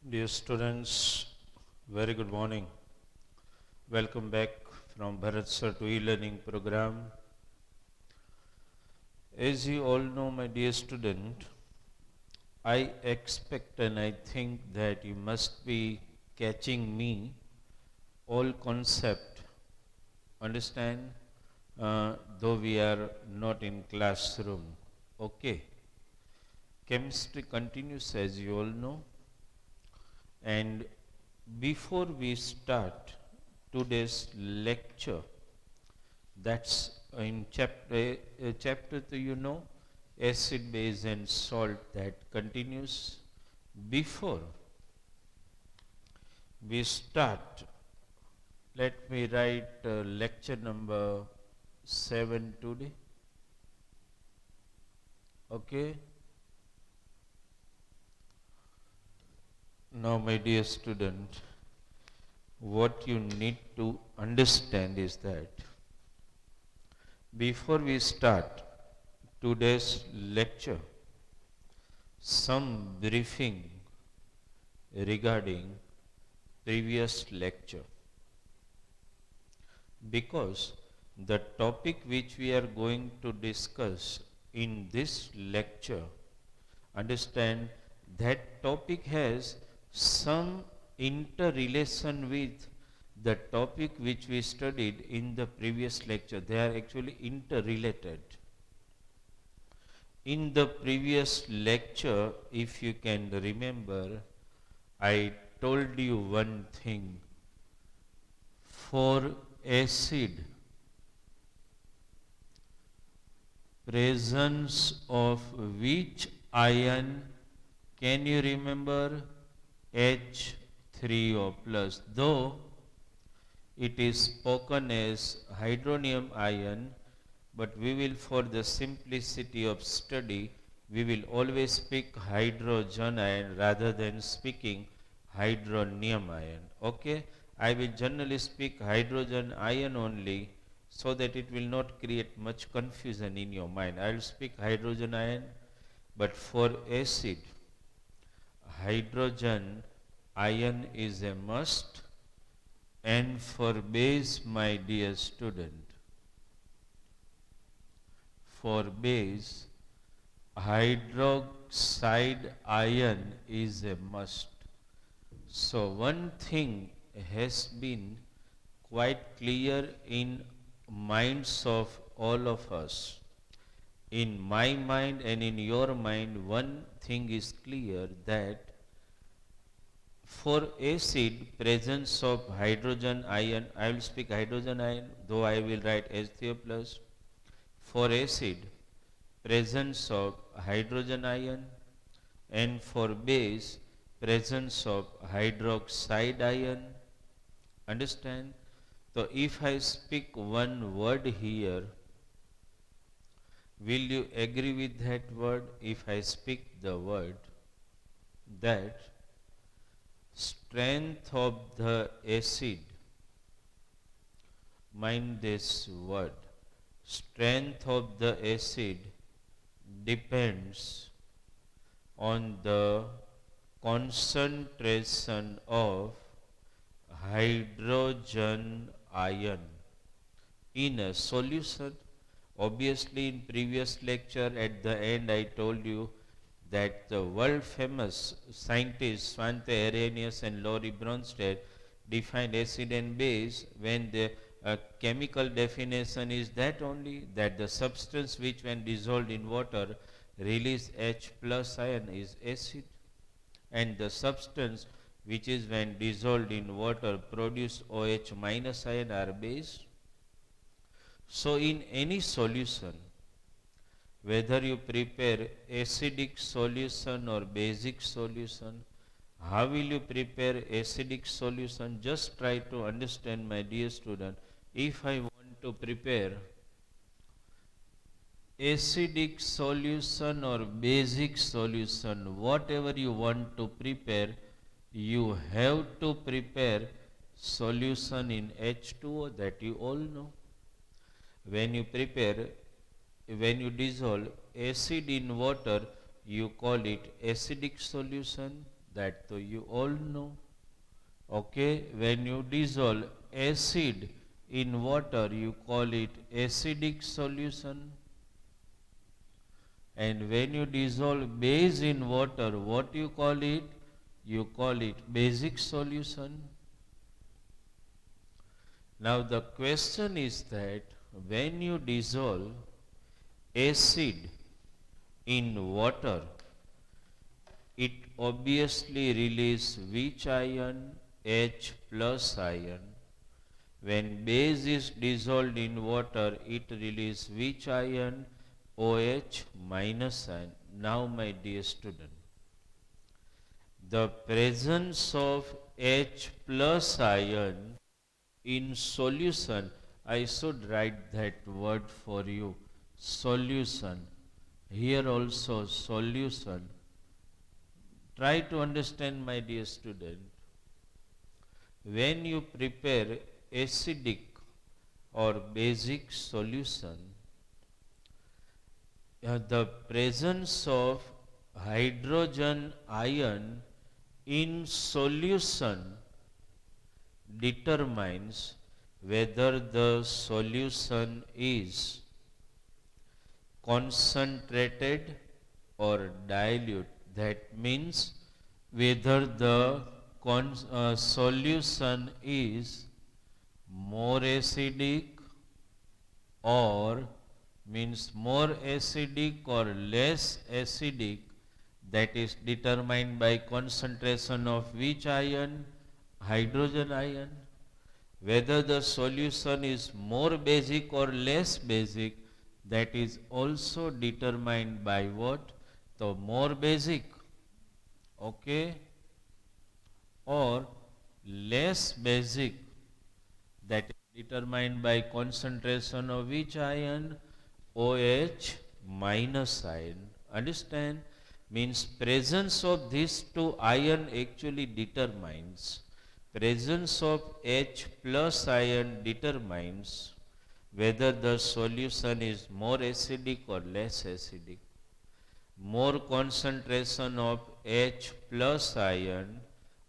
Dear students, very good morning. Welcome back from Bharat Sir to e-learning program. As you all know, my dear student, I expect and I think that you must be catching me all concept, understand, though we are not in classroom. Okay. Chemistry continues as you all know. And before we start today's lecture, that's in chapter 2, you know, acid, base, and salt, that continues. Before we start, let me write lecture number 7 today. Okay. Now, my dear student, what you need to understand is that before we start today's lecture, some briefing regarding previous lecture, because the topic which we are going to discuss in this lecture, understand that topic has some interrelation with the topic which we studied in the previous lecture. They are actually interrelated. In the previous lecture, if you can remember, I told you one thing. For acid, presence of which ion, can you remember? H3O plus, though it is spoken as hydronium ion, but we will, for the simplicity of study, we will always speak hydrogen ion rather than speaking hydronium ion. Okay, I will generally speak hydrogen ion only, so that it will not create much confusion in your mind. I will speak hydrogen ion, but for acid, hydrogen ion is a must, and for base, my dear student, for base, hydroxide ion is a must. So one thing has been quite clear in minds of all of us. In my mind and in your mind, one thing is clear, that for acid, presence of hydrogen ion, I will speak hydrogen ion, though I will write H3O plus. For acid, presence of hydrogen ion, and for base, presence of hydroxide ion. Understand? So if I speak one word here, will you agree with that word? If I speak the word that strength of the acid, mind this word, strength of the acid depends on the concentration of hydrogen ion in a solution. Obviously, in previous lecture at the end I told you that the world famous scientists Svante Arrhenius and Laurie Bronsted defined acid and base when the chemical definition is that only, that the substance which when dissolved in water release H plus ion is acid, and the substance which is when dissolved in water produce OH minus ion are base. So in any solution, whether you prepare acidic solution or basic solution, how will you prepare acidic solution? Just try to understand, my dear student. If I want to prepare acidic solution or basic solution, whatever you want to prepare, you have to prepare solution in H2O, that you all know. When you prepare, when you dissolve acid in water, you call it acidic solution. that so you all know. Okay, when you dissolve acid in water, you call it acidic solution. And when you dissolve base in water, what you call it? You call it basic solution. Now the question is that when you dissolve acid in water, it obviously releases which ion? H plus ion. When base is dissolved in water, it releases which ion? OH minus ion. Now, my dear student, the presence of H plus ion in solution, I should write that word for you, solution. Here also solution. Try to understand, my dear student. When you prepare acidic or basic solution, the presence of hydrogen ion in solution determines whether the solution is concentrated or dilute. That means whether the solution is more acidic or means more acidic or less acidic, that is determined by concentration of which ion? Hydrogen ion. Whether the solution is more basic or less basic, that is also determined by what? The more basic, okay, or less basic, that is determined by concentration of which ion? OH minus ion. Understand? Means presence of these two ion actually determines, presence of H plus ion determines whether the solution is more acidic or less acidic. More concentration of H plus ion,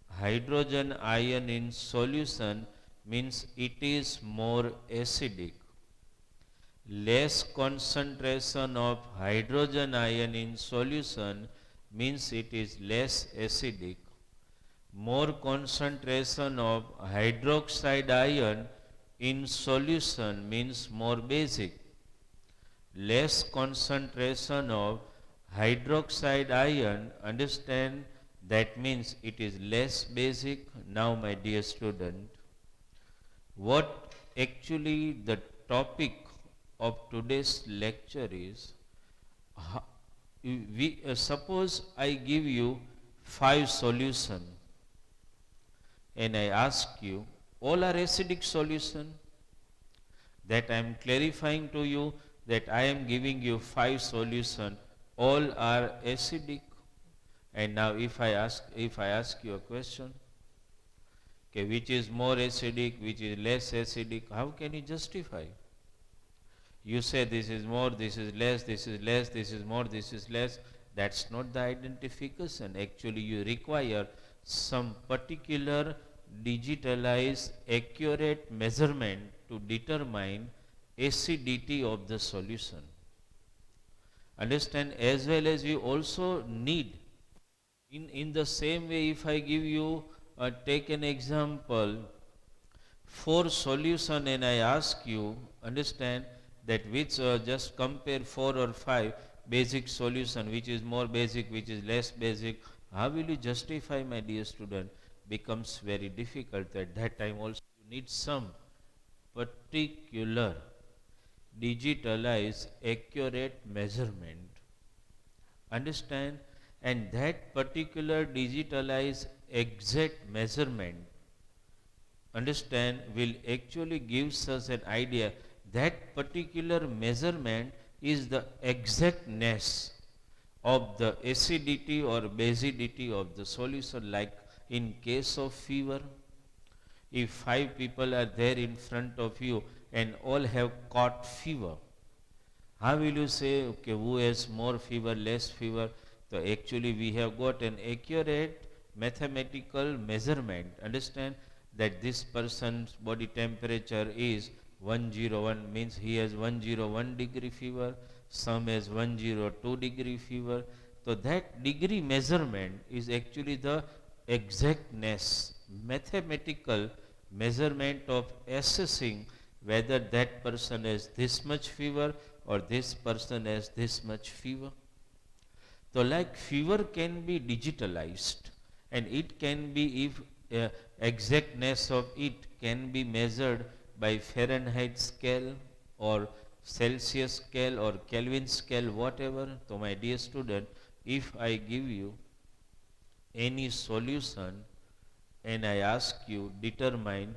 hydrogen ion in solution means it is more acidic. Less concentration of hydrogen ion in solution means it is less acidic. More concentration of hydroxide ion in solution means more basic. Less concentration of hydroxide ion, understand, that means it is less basic. Now, my dear student, what actually the topic of today's lecture is, suppose I give you 5 solutions and I ask you, all are acidic solution. That I am clarifying to you that I am giving you 5 solutions, all are acidic. And now if I ask you a question, okay, which is more acidic, which is less acidic, how can you justify? You say this is more, this is less, this is less, this is more, this is less. That's not the identification. Actually, you require some particular digitalized accurate measurement to determine acidity of the solution. Understand? As well as you also need, in the same way, if I give you, take an example, 4 solution and I ask you, understand, that which just compare 4 or 5 basic solution, which is more basic, which is less basic, how will you justify, my dear student? Becomes very difficult. At that time also you need some particular digitalized accurate measurement. Understand? And that particular digitalized exact measurement, understand, will actually gives us an idea. That particular measurement is the exactness of the acidity or basicity of the solution. Like in case of fever, if 5 people are there in front of you and all have caught fever, how will you say, okay, who has more fever, less fever? So actually we have got an accurate mathematical measurement. Understand that this person's body temperature is 101, means he has 101 degree fever, some has 102 degree fever. So that degree measurement is actually the exactness, mathematical measurement of assessing whether that person has this much fever or this person has this much fever. So like fever can be digitalized, and it can be, if exactness of it can be measured by Fahrenheit scale or Celsius scale or Kelvin scale, whatever. So my dear student, if I give you any solution and I ask you determine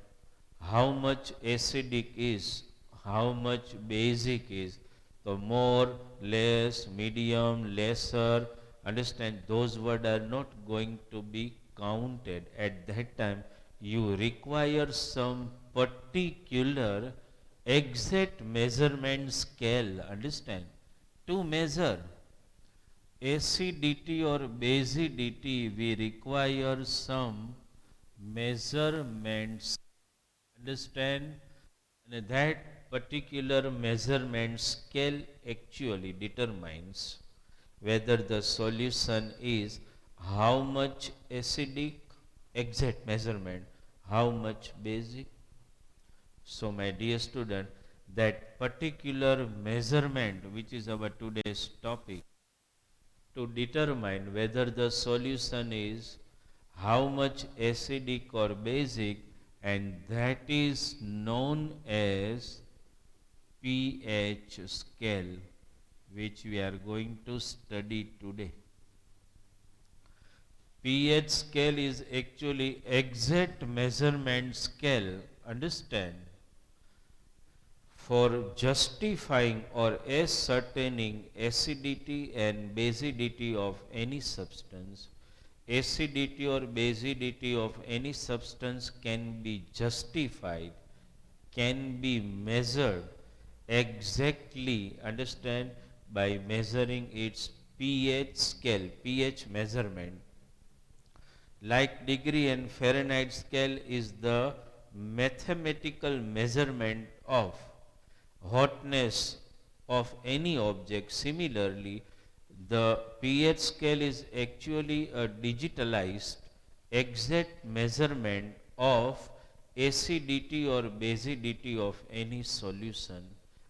how much acidic is, how much basic is, so more, less, medium, lesser, understand those words are not going to be counted. At that time, you require some particular exact measurement scale, understand, to measure acidity or basicity. We require some measurements, understand, and that particular measurement scale actually determines whether the solution is how much acidic, exact measurement, how much basic. So my dear student, that particular measurement, which is our today's topic, to determine whether the solution is how much acidic or basic, and that is known as pH scale, which we are going to study today. pH scale is actually exact measurement scale, understand, for justifying or ascertaining acidity and basicity of any substance. Acidity or basicity of any substance can be justified, can be measured exactly, understand, by measuring its pH scale, pH measurement. Like degree and Fahrenheit scale is the mathematical measurement of hotness of any object. Similarly, the pH scale is actually a digitalized exact measurement of acidity or basicity of any solution.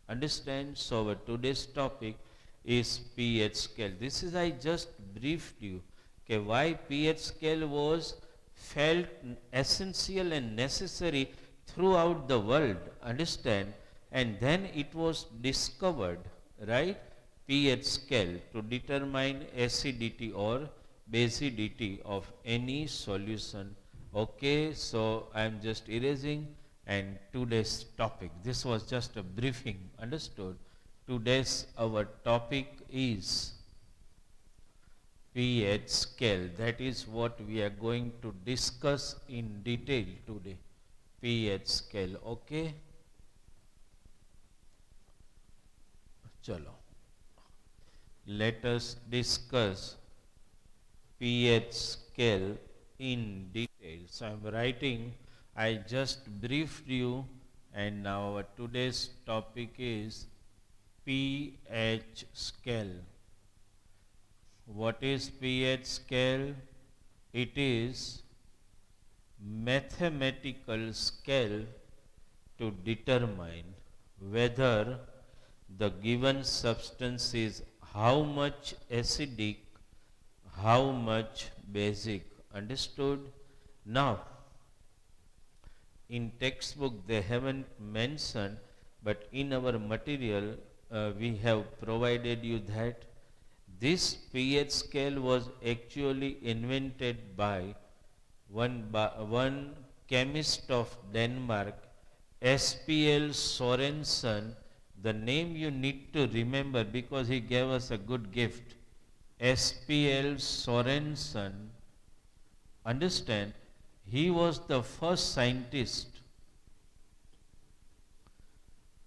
Understand? So our today's topic is pH scale. This is, I just briefed you, okay, why pH scale was felt essential and necessary throughout the world. Understand? And then it was discovered, right, pH scale to determine acidity or basicity of any solution. Okay, so I am just erasing, and today's topic, this was just a briefing, understood. Today's our topic is pH scale. That is what we are going to discuss in detail today. pH scale, okay. Chalo. Let us discuss pH scale in detail. So I am writing, I just briefed you, and now our today's topic is pH scale. What is pH scale? It is mathematical scale to determine whether the given substance is how much acidic, how much basic. Understood? Now, in textbook they haven't mentioned, but in our material we have provided you that this pH scale was actually invented by one chemist of Denmark, SPL Sorensen. The name you need to remember because he gave us a good gift. SPL Sorensen. Understand, he was the first scientist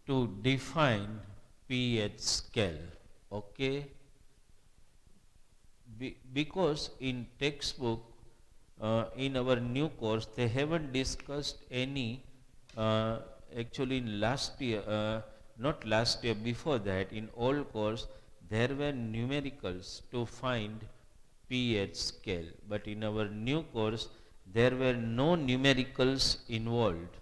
to define pH scale. Okay? Because in textbook in our new course, they haven't discussed any, uh, actually in last year, not last year, before that, in old course, there were numericals to find pH scale. But in our new course, there were no numericals involved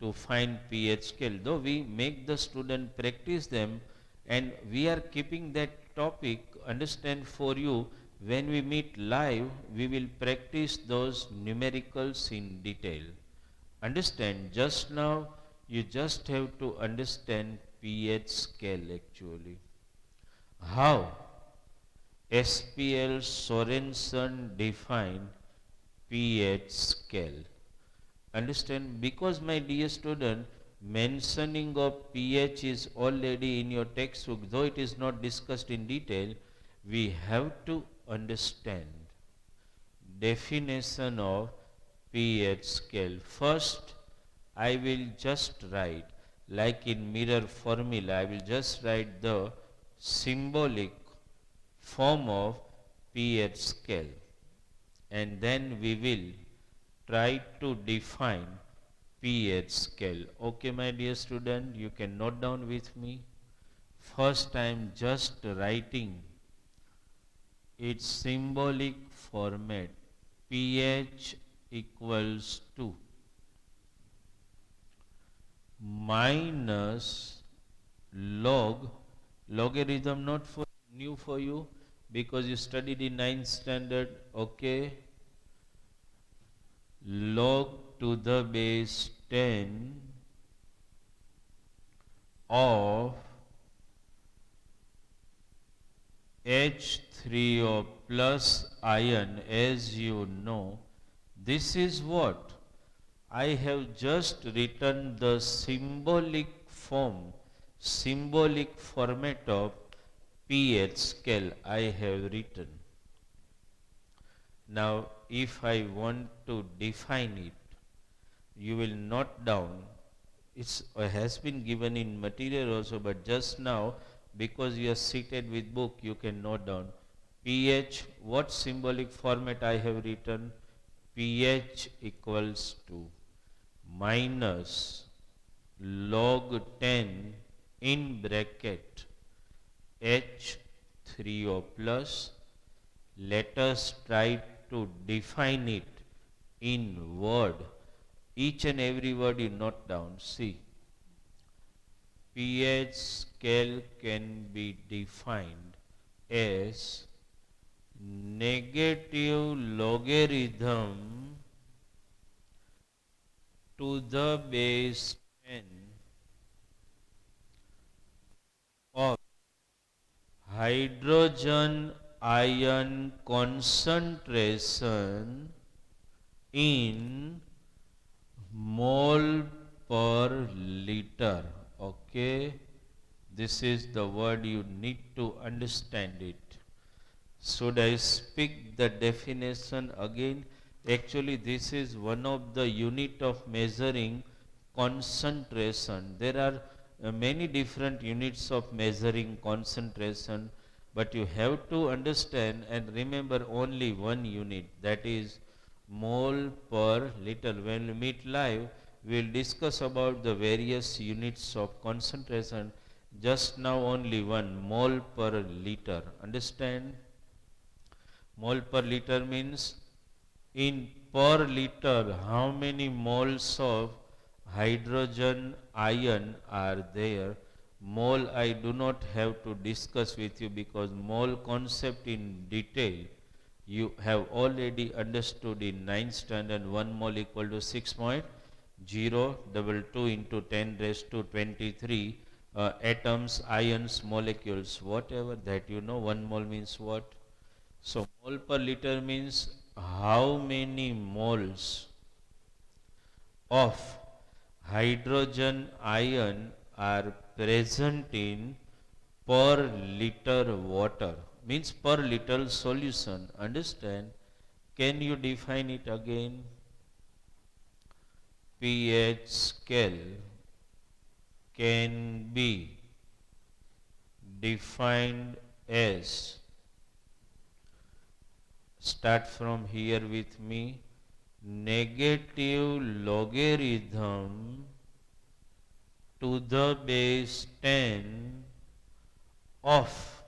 to find pH scale. Though we make the student practice them, and we are keeping that topic, understand, for you. When we meet live, we will practice those numericals in detail. Understand, just now you just have to understand pH scale actually. How SPL Sorensen defined pH scale. Understand? Because my dear student, mentioning of pH is already in your textbook, though it is not discussed in detail. We have to understand definition of pH scale. First, I will just write, like in mirror formula, I will just write the symbolic form of pH scale, and then we will try to define pH scale. Okay, my dear student, you can note down with me. First, I am just writing its symbolic format. pH equals to minus log, logarithm not for new for you because you studied in 9th standard, okay, log to the base 10 of H3O plus ion. As you know, this is what I have just written, the symbolic form, symbolic format of pH scale I have written. Now, if I want to define it, you will note down. It has been given in material also, but just now, because you are seated with book, you can note down pH. What symbolic format I have written? pH equals to minus log 10 in bracket H3O plus. Let us try to define it in word. Each and every word you note down. See, pH scale can be defined as negative logarithm to the base 10 of hydrogen ion concentration in mole per liter. Okay, this is the word you need to understand it. Should I speak the definition again? Actually, this is one of the unit of measuring concentration. There are many different units of measuring concentration, but you have to understand and remember only one unit, that is mole per liter. When we meet live, we will discuss about the various units of concentration. Just now only one, mole per liter. Understand? Mole per liter means in per liter how many moles of hydrogen ion are there. Mole I do not have to discuss with you because mole concept in detail you have already understood in 9th standard. 1 mole equal to 6.022 into 10 raised to 23 atoms, ions, molecules, whatever that you know. 1 mole means what? So mole per liter means how many moles of hydrogen ion are present in per liter water, means per liter solution. Understand? Can you define it again? pH scale can be defined as Start from here with me. Negative logarithm to the base 10 of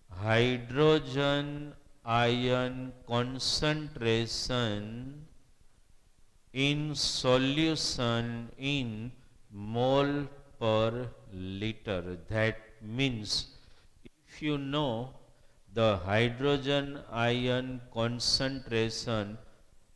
hydrogen ion concentration in solution in mole per liter. That means if you know the hydrogen ion concentration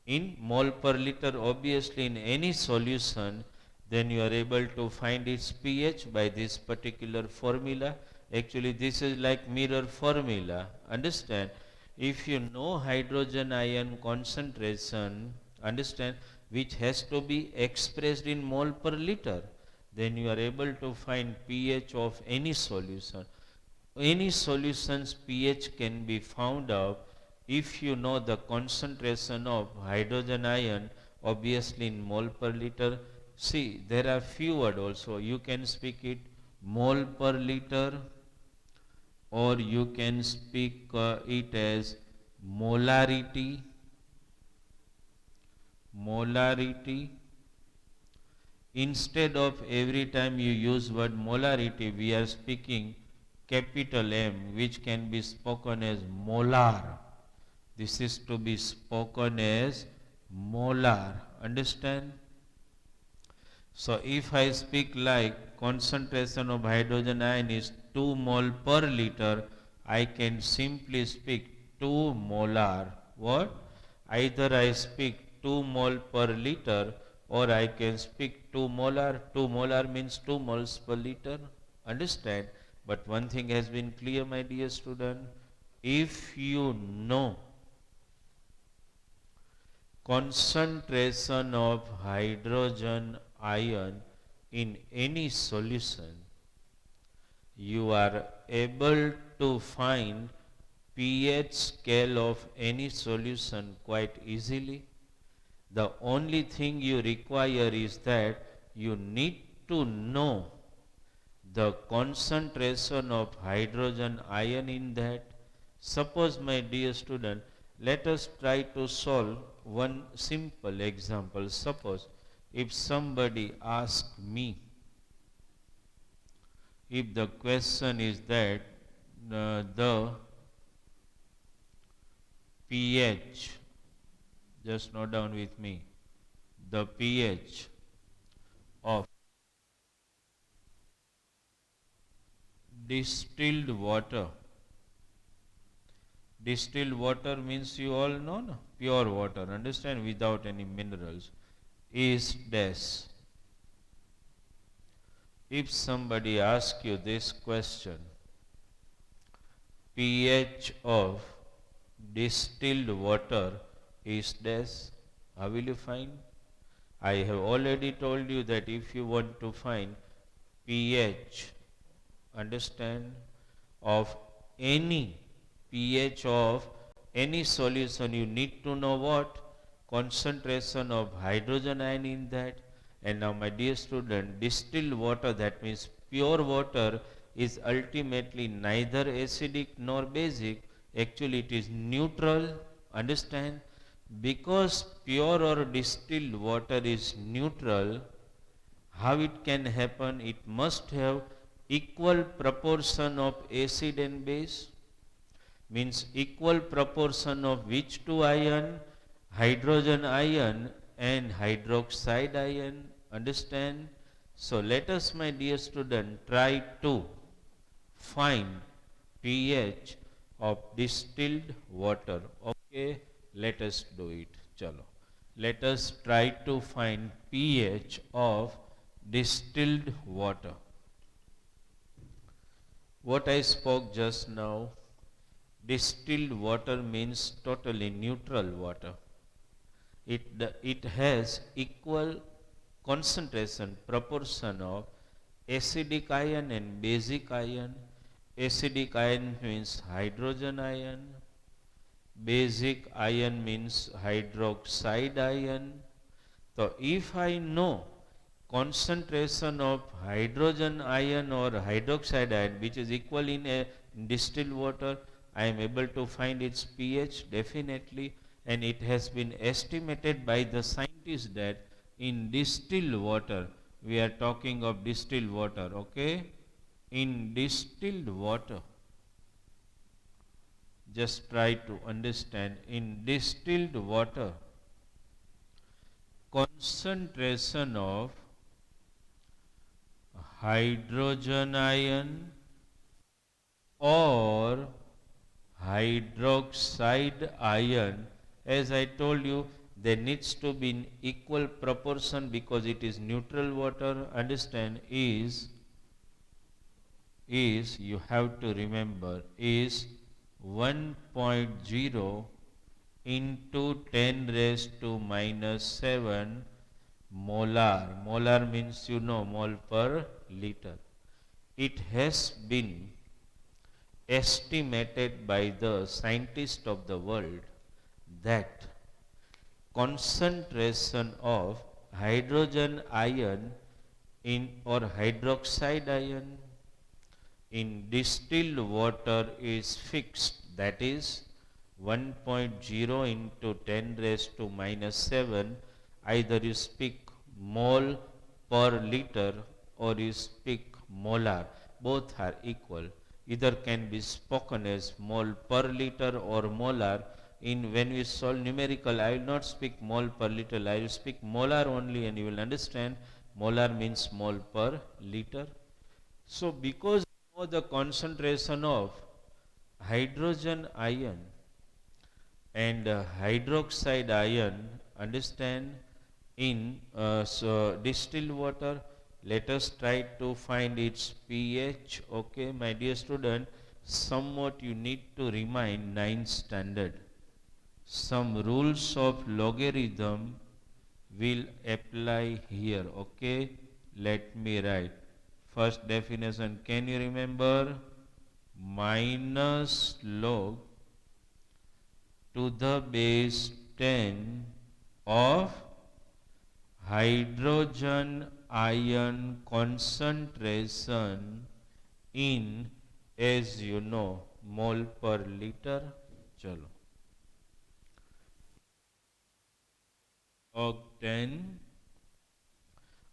in mole per liter, obviously in any solution, then you are able to find its pH by this particular formula. Actually, this is like mirror formula. Understand? If you know hydrogen ion concentration, understand, which has to be expressed in mole per liter, then you are able to find pH of any solution. Any solution's pH can be found out if you know the concentration of hydrogen ion, obviously in mole per liter. See, there are few words also. You can speak it mole per liter, or you can speak it as molarity. Molarity. Instead of every time you use word molarity, we are speaking capital M, which can be spoken as molar. This is to be spoken as molar. Understand? So if I speak like concentration of hydrogen ion is 2 mole per liter, I can simply speak 2 molar. What? Either I speak 2 mole per liter, or I can speak 2 molar. 2 molar means 2 moles per liter. Understand? But one thing has been clear, my dear student. If you know concentration of hydrogen ion in any solution, you are able to find pH scale of any solution quite easily. The only thing you require is that you need to know the concentration of hydrogen ion in that. Suppose, my dear student, let us try to solve one simple example. Suppose if somebody asks me, if the question is that the pH, just note down with me, the pH of distilled water. Distilled water means you all know, no? Pure water, understand, without any minerals, is dash. If somebody asks you this question, pH of distilled water is dash, how will you find? I have already told you that if you want to find pH, understand, of any pH of any solution, you need to know what? Concentration of hydrogen ion in that. And now, my dear student, distilled water, that means pure water, is ultimately neither acidic nor basic. Actually, it is neutral. Understand? Because pure or distilled water is neutral, how it can happen? It must have equal proportion of acid and base. Means equal proportion of which two ion? Hydrogen ion and hydroxide ion. Understand? So let us, my dear student, try to find pH of distilled water. Okay, let us do it. Chalo. Let us try to find pH of distilled water. What I spoke just now, distilled water means totally neutral water. It has equal concentration, proportion of acidic ion and basic ion. Acidic ion means hydrogen ion. Basic ion means hydroxide ion. So if I know concentration of hydrogen ion or hydroxide ion, which is equal in a distilled water, I am able to find its pH definitely, and it has been estimated by the scientists that in distilled water, we are talking of distilled water, okay? In distilled water, just try to understand, in distilled water, concentration of hydrogen ion or hydroxide ion, as I told you, there needs to be in equal proportion because it is neutral water, understand, is you have to remember is 1.0 into 10 raised to minus 7 molar. Molar means you know mole per liter. It has been estimated by the scientists of the world that concentration of hydrogen ion in or hydroxide ion in distilled water is fixed, that is 1.0 into 10 raised to minus 7. Either you speak mole per liter or you speak molar, both are equal. Either can be spoken as mole per liter or molar. In when we solve numerical, I will not speak mole per liter, I will speak molar only, and you will understand molar means mole per liter. So because you know the concentration of hydrogen ion and hydroxide ion, understand, in distilled water, let us try to find its pH. Okay, my dear student, somewhat you need to remind 9th standard. Some rules of logarithm will apply here. Okay, let me write. First definition, can you remember? Minus log to the base 10 of hydrogen ion concentration in, as you know, mole per liter. Chalo. Log 10,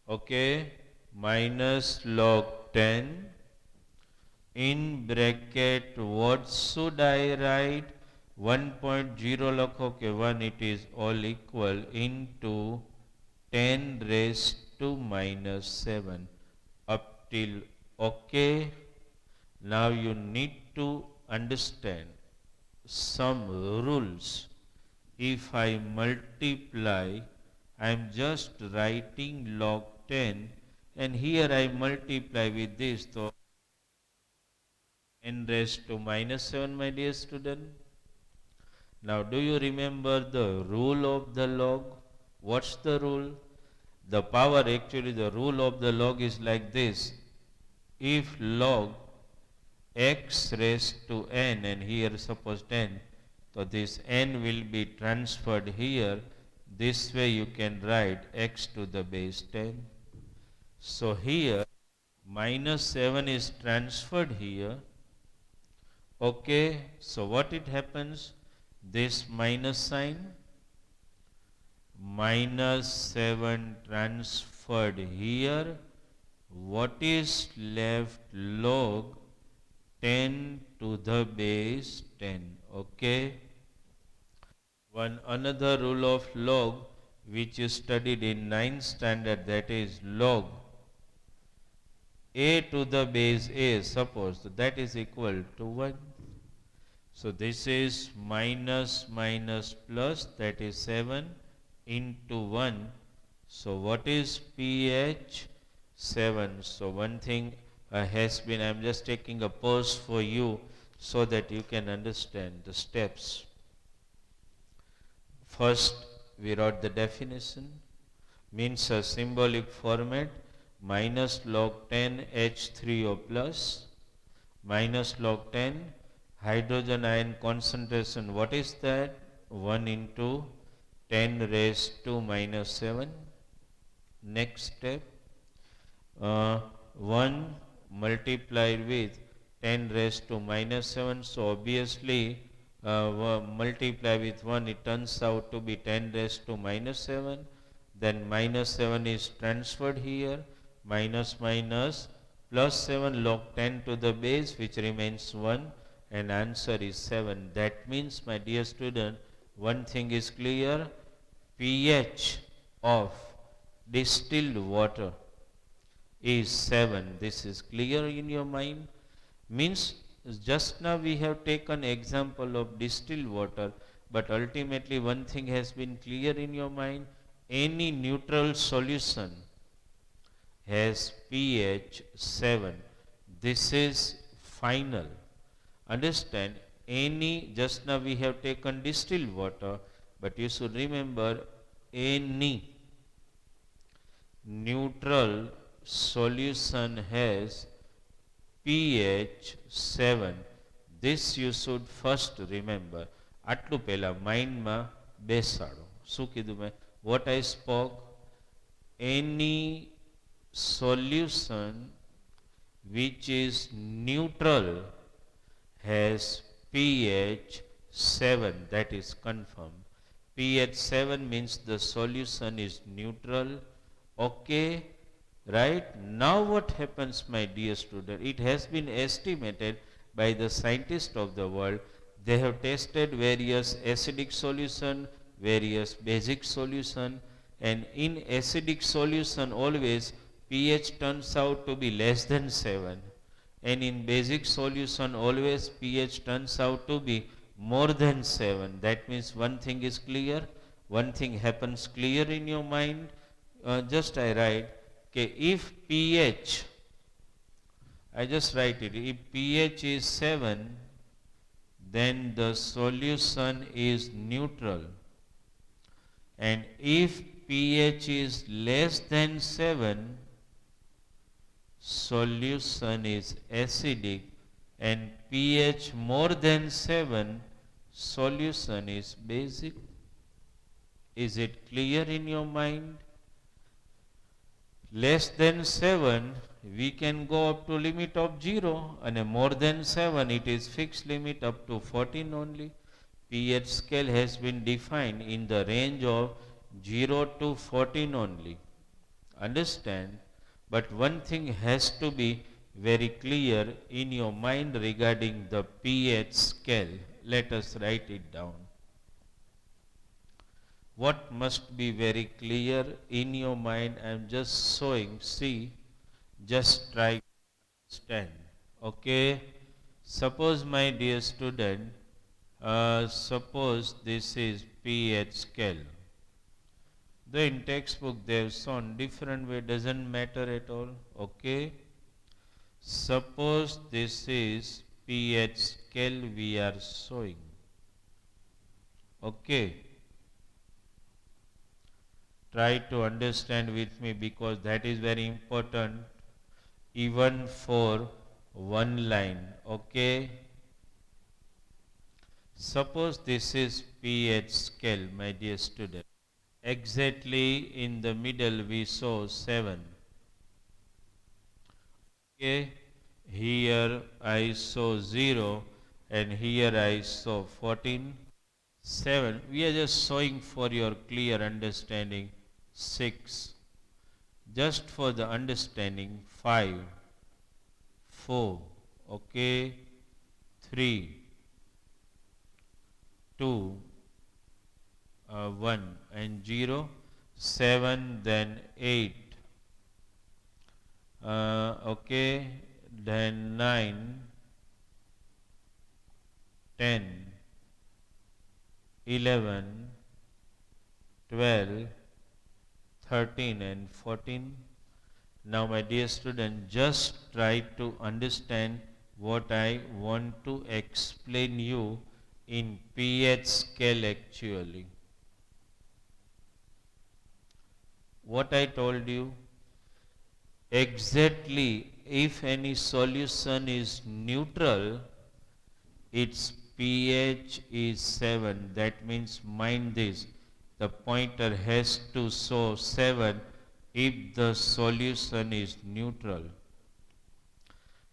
okay, minus log 10 in bracket, what should I write? 1.0 lakho, okay, 1 it is all equal into 10 raised to minus 7 up till okay. Now you need to understand some rules. If I multiply, I am just writing log 10 and here I multiply with this, so n raised to minus 7, my dear student. Now do you remember the rule of the log? What's the rule? The power, actually the rule of the log is like this. If log x raised to n, and here suppose 10, so this n will be transferred here. This way you can write x to the base 10. So here minus 7 is transferred here. Okay, so what it happens? This minus sign, minus 7 transferred here. What is left? Log 10 to the base 10. Okay. One another rule of log which is studied in 9th standard, that is log a to the base a, suppose, so that is equal to 1. So this is minus minus plus, that is 7 into 1. So what is pH? 7. So one thing has been, I am just taking a pause for you so that you can understand the steps. First we wrote the definition, means a symbolic format, minus log 10 H3O plus, minus log 10 hydrogen ion concentration, what is that? 1 into 10 raised to minus 7. Next step, 1 multiplied with 10 raised to minus 7. So obviously multiply with 1, it turns out to be 10 raised to minus 7. Then minus 7 is transferred here, minus minus plus 7 log 10 to the base, which remains 1, and answer is 7. That means, my dear student, one thing is clear, pH of distilled water is 7. This is clear in your mind. Means just now we have taken example of distilled water, but ultimately one thing has been clear in your mind. Any neutral solution has pH 7. This is final. Understand, any, just now we have taken distilled water, but you should remember any neutral solution has pH 7. This you should first remember. આટલું પહેલા માઇન્ડમાં બેસાડો. શું કીધું મેં? What I spoke, any solution which is neutral has pH 7. That is confirmed. pH 7 means the solution is neutral. Okay. Right? Now what happens, my dear student? It has been estimated by the scientists of the world. They have tested various acidic solution, various basic solution, and in acidic solution always pH turns out to be less than 7, and in basic solution always pH turns out to be more than 7. That means one thing is clear, one thing happens clear in your mind. Just I write, okay, if pH, I just write it, if pH is 7, then the solution is neutral. And if pH is less than 7, solution is acidic, and pH more than 7, solution is basic. Is it clear in your mind? Less than 7, we can go up to limit of 0, and more than 7, it is fixed limit up to 14 only. pH scale has been defined in the range of 0 to 14 only. Understand? But one thing has to be very clear in your mind regarding the pH scale. Let us write it down. What must be very clear in your mind? I am just showing. See, just try to understand. Okay? Suppose, my dear student, suppose this is pH scale. Though in textbook they have shown different way, doesn't matter at all. Okay? Suppose this is pH scale we are showing. Okay? Try to understand with me, because that is very important even for one line. Okay? Suppose this is pH scale, my dear student. Exactly in the middle we saw 7. Okay? Here I saw 0, and here I saw 14. 7. We are just showing for your clear understanding. 6. Just for the understanding. 5. 4. Okay. 3. 2. 1 and 0. 7, then 8. Okay. Then 9. 10. 11, 12, 13 and 14. Now, my dear student, just try to understand what I want to explain you in pH scale actually. What I told you, exactly if any solution is neutral, its pH is 7. That means, mind this, the pointer has to show 7 if the solution is neutral.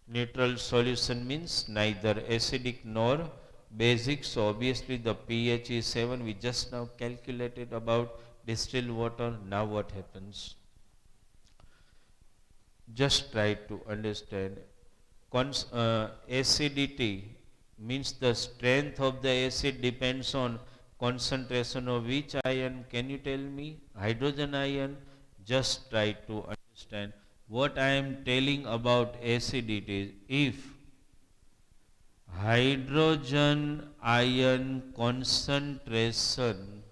Neutral solution means neither acidic nor basic. So obviously the pH is 7. We just now calculated about distilled water. Now what happens? Just try to understand. Acidity means the strength of the acid depends on concentration of which ion? Can you tell me? Hydrogen ion. Just try to understand what I am telling about acidity. If hydrogen ion concentration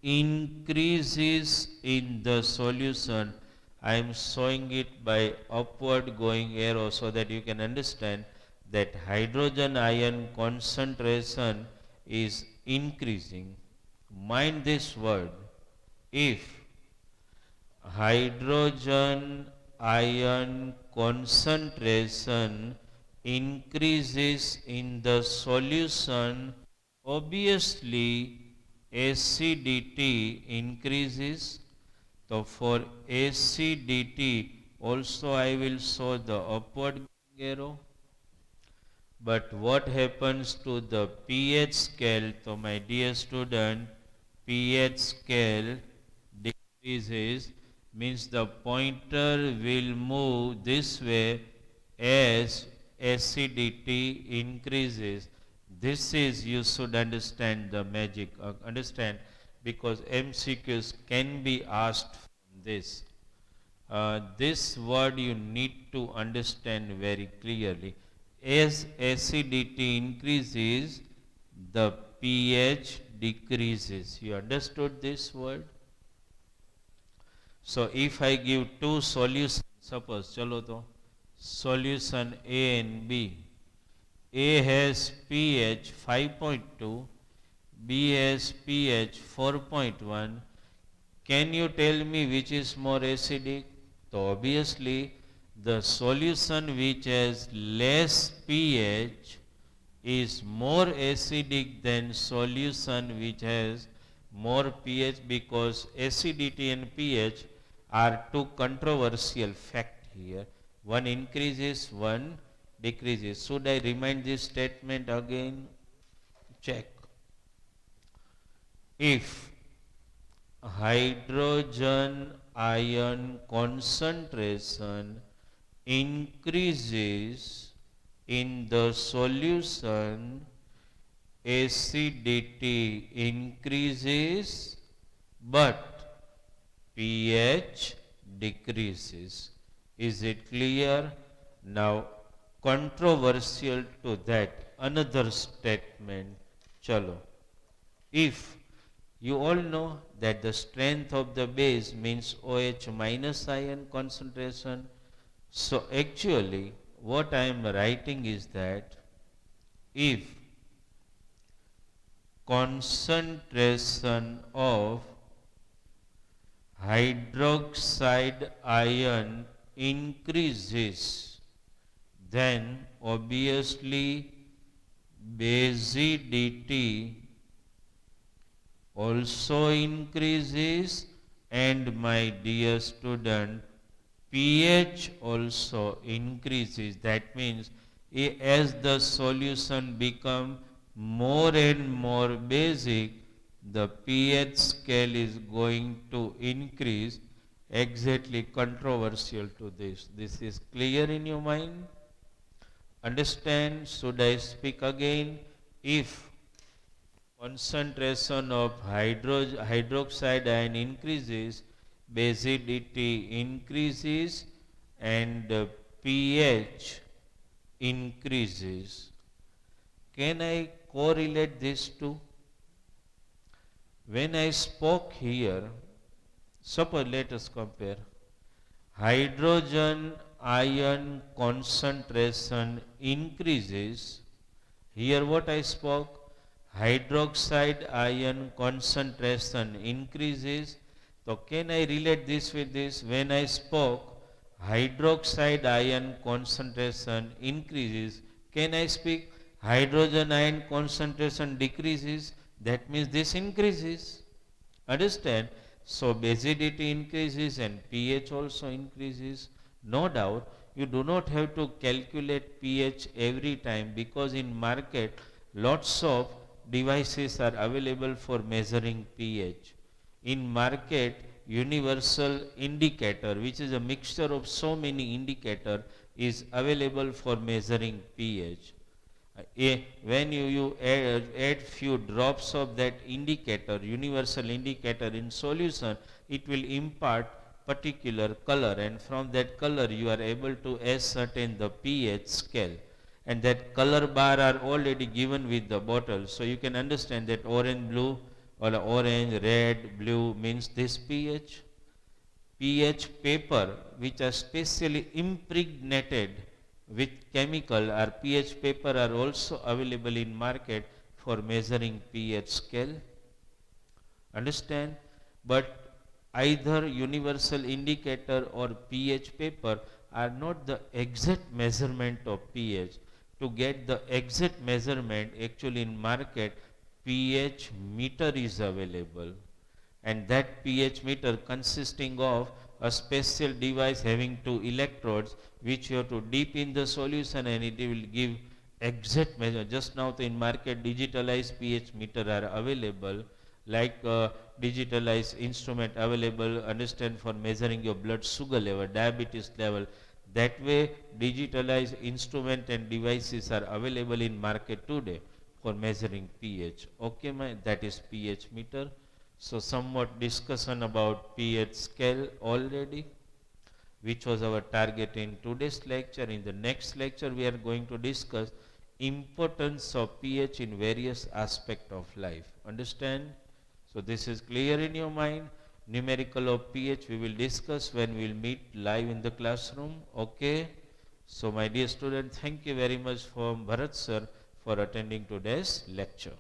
increases in the solution, I am showing it by upward going arrow so that you can understand that hydrogen ion concentration is increasing. Mind this word. If hydrogen ion concentration increases in the solution, obviously acidity increases. So for acidity also I will show the upward arrow. But what happens to the pH scale? So my dear student, pH scale decreases means the pointer will move this way as acidity increases. This is, you should understand the magic. Understand, because MCQs can be asked from this. This word you need to understand very clearly. As acidity increases, the pH decreases. You understood this word? So if I give two solutions, suppose chalo to solution A and B. A has pH 5.2, B has pH 4.1. Can you tell me which is more acidic? So obviously the solution which has less pH is more acidic than solution which has more pH, because acidity and pH are two controversial fact here. One increases, one decreases. Should I remind this statement again? Check. If hydrogen ion concentration increases in the solution, acidity increases but pH decreases. Is it clear? Now controversial to that another statement. Chalo. If you all know that the strength of the base means OH minus ion concentration. So actually what I am writing is that if concentration of hydroxide ion increases, then obviously basicity also increases, and my dear student, pH also increases. That means as the solution become more and more basic, the pH scale is going to increase. Exactly controversial to this. This is clear in your mind? Understand? Should I speak again? If concentration of hydroxide ion increases, basicity increases, and pH increases. Can I correlate these two? When I spoke here, suppose let us compare. Hydrogen ion concentration increases. Here what I spoke, hydroxide ion concentration increases. So can I relate this with this? When I spoke, hydroxide ion concentration increases. Can I speak hydrogen ion concentration decreases? That means this increases. Understand? So basicity increases and pH also increases. No doubt you do not have to calculate pH every time, because in market lots of devices are available for measuring pH. In market, universal indicator, which is a mixture of so many indicator, is available for measuring pH. When you add few drops of that indicator, universal indicator in solution, it will impart particular color, and from that color you are able to ascertain the pH scale, and that color bar are already given with the bottle. So you can understand that orange blue or orange red blue means this pH. pH paper which are specially impregnated with chemical or pH paper are also available in market for measuring pH scale. Understand? But either universal indicator or pH paper are not the exact measurement of pH. To get the exact measurement, actually in market pH meter is available, and that pH meter consisting of a special device having two electrodes which you have to dip in the solution, and it will give exact measure. Just now in market digitalized pH meter are available, like digitalized instrument available, understand, for measuring your blood sugar level, diabetes level. That way digitalized instrument and devices are available in market today for measuring pH. Okay, that is pH meter. So somewhat discussion about pH scale already, which was our target in today's lecture. In the next lecture, we are going to discuss importance of pH in various aspects of life. Understand? So this is clear in your mind. Numerical of pH we will discuss when we will meet live in the classroom. Okay. So my dear student, thank you very much for Bharat sir for attending today's lecture.